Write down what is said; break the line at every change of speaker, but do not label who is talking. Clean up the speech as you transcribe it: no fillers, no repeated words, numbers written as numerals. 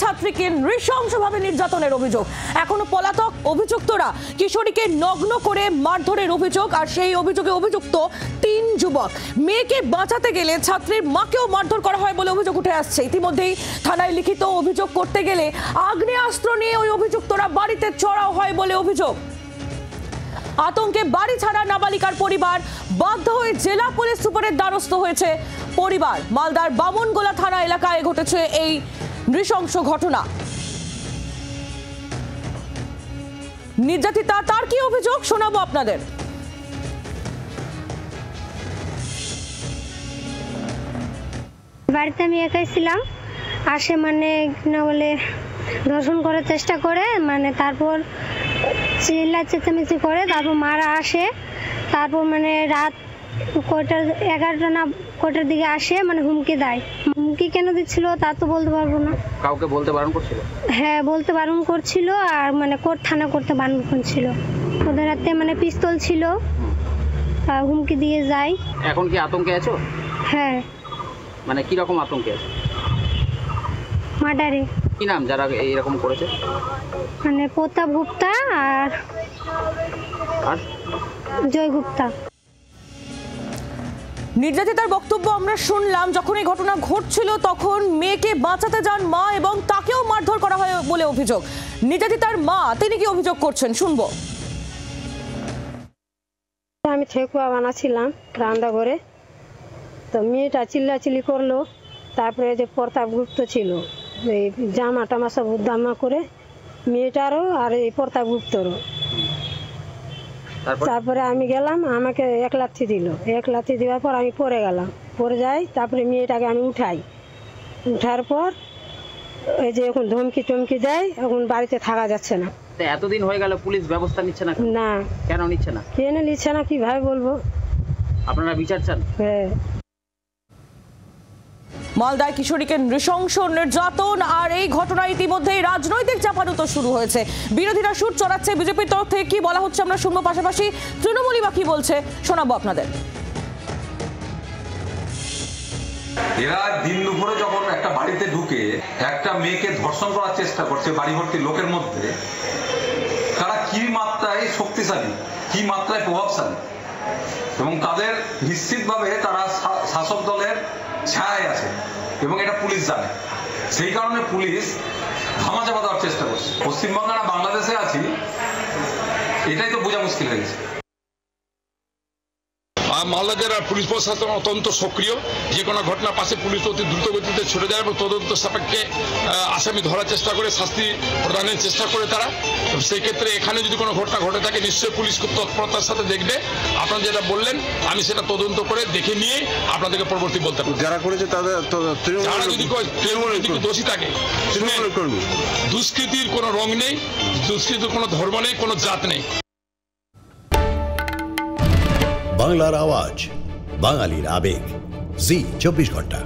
ছাত্রীকে নৃশংসভাবে নির্যাতনের অভিযোগ। এখনো পলাতক অভিযুক্তরা। কিশোরীকে নগ্ন করে মারধরের অভিযোগ, আর সেই অভিযোগে অভিযুক্ত 3 যুবক। মেয়েকে বাঁচাতে গেলে ছাত্রীর মাকেও মারধর করা হয় বলে অভিযোগ উঠে আসছে। ইতিমধ্যেই থানায় লিখিত অভিযোগ করতে গেলে আগ্নেয়াস্ত্র নিয়ে ওই অভিযুক্তরা বাড়িতে চড়াও হয় বলে অভিযোগ। আতঙ্কে বাড়ি ছাড়া নাবালিকার পরিবার, বাধ্য হয়ে জেলা পুলিশ সুপারের দ্বারস্থ হয়েছে পরিবার। মালদার বামনগোলা থানা এলাকায় ঘটেছে এই নৃশংস ঘটনা। নির্যাতিতা তার কি অভিযোগ শোনাবো আপনাদের।
বাড়িতে আমি একাই ছিলাম, আসে মানে না বলে ধর্ষণ করার চেষ্টা করে, মানে তারপর চিল্লা চেঁচামেচি করে, তারপর মারা আসে। তারপর মানে রাত কয়টা 11টা না কয়টার দিকে আসে, মানে হুমকি দেয়। হুমকি কেন দিচ্ছিল তা তো বলতে পারবো না।
কাউকে বলতে বারণ করছিল?
হ্যাঁ, বলতে বারণ করছিল, আর মানে কোর্ট থানা করতে বারণ করছিল। ওদের হাতে মানে পিস্তল ছিল, হুমকি দিয়ে যায়।
এখন কি আতঙ্কে আছো?
হ্যাঁ।
মানে কি রকম আতঙ্কে আছো?
মার্ডারে।
কি নাম যারা এইরকম করেছে?
মানে প্রতাপ গুপ্তা আর জয় গুপ্তা।
নির্যাতিতার বক্তব্য আমরা শুনলাম। যখন এই ঘটনা ঘটছিল তখন মেয়েকে বাঁচাতে যান মা এবং তাকেও মারধর করা হয় বলে অভিযোগ। নির্যাতিতার মা তিনি কি অভিযোগ করছেন শুনবো।
আমি ঠেকুয়া বানাচ্ছিলাম রান্না করে, তো মেয়েটা চিল্লাচিল্লি করলো। তারপরে যে প্রতাপ গুপ্ত ছিল, এই জামা টামা সব উদ্দামা করে মেয়েটারও আর এই প্রতাপ গুপ্তরও। তারপরে আমি গেলাম, আমাকে 1 লাথি দিল। 1 লাথি দেওয়ার পর আমি পড়ে গেলাম, পড়ে যাই। তারপরে মেয়েটাকে আমি উঠাই, উঠার পর এই যে এখন ধমকি টমকি দেয়, এখন বাড়িতে থাকা যাচ্ছে না।
এতদিন হয়ে গেল পুলিশ ব্যবস্থা নিচ্ছে না?
না।
কেন নিচ্ছে না?
কেন নিচ্ছে না কিভাবে বলবো।
আপনারা বিচার চান?
হ্যাঁ।
মালদায় কিশোরীকে নৃশংস নির্যাতন, আর এই ঘটনা ইতিমধ্যেই রাজনৈতিক চাপানুতো শুরু হয়েছে। বিরোধীরা সুর চড়াচ্ছে, বিজেপির তরফ থেকে কি বলা হচ্ছে আমরা শুনবো, পাশাপাশি তৃণমূলই বা কি বলছে শোনাবো আপনাদের।
এরা দিন দুপুরে যখন একটা বাড়িতে ঢুকে একটা মেয়েকে ধর্ষণ করার চেষ্টা করছে বাড়ি ভর্তি লোকের মধ্যে, তারা কি মাত্রায় শক্তিশালী, কি মাত্রায় প্রভাবশালী, এবং তাদের নিশ্চিতভাবে তারা শাসক দলের ছায়ায় আছে এবং এটা পুলিশ জানে। সেই কারণে পুলিশ ধামাচাপা দেওয়ার চেষ্টা করছে। পশ্চিমবঙ্গ না বাংলাদেশে আছি এটাই তো বোঝা মুশকিল হয়ে গেছে।
মালদা জেলার পুলিশ প্রশাসন অত্যন্ত সক্রিয়। যে কোনো ঘটনার পাশে পুলিশ অতি দ্রুত গতিতে ছুটে যায় এবং তদন্ত সাপেক্ষে আসামি ধরার চেষ্টা করে, শাস্তি প্রদানের চেষ্টা করে তারা। সেই ক্ষেত্রে এখানে যদি কোনো ঘটনা ঘটে থাকে নিশ্চয়ই পুলিশ খুব তৎপরতার সাথে দেখবে। আপনারা যেটা বললেন আমি সেটা তদন্ত করে দেখে নিয়ে আপনাদেরকে পরবর্তী বলতে পারবো।
যারা করেছে তারা
যদি দোষী থাকে, দুষ্কৃতির কোনো রং নেই, দুষ্কৃতির কোনো ধর্ম নেই, কোনো জাত নেই।
বাংলার আওয়াজ, বাঙালির আবেগ, জি 24 ঘন্টা।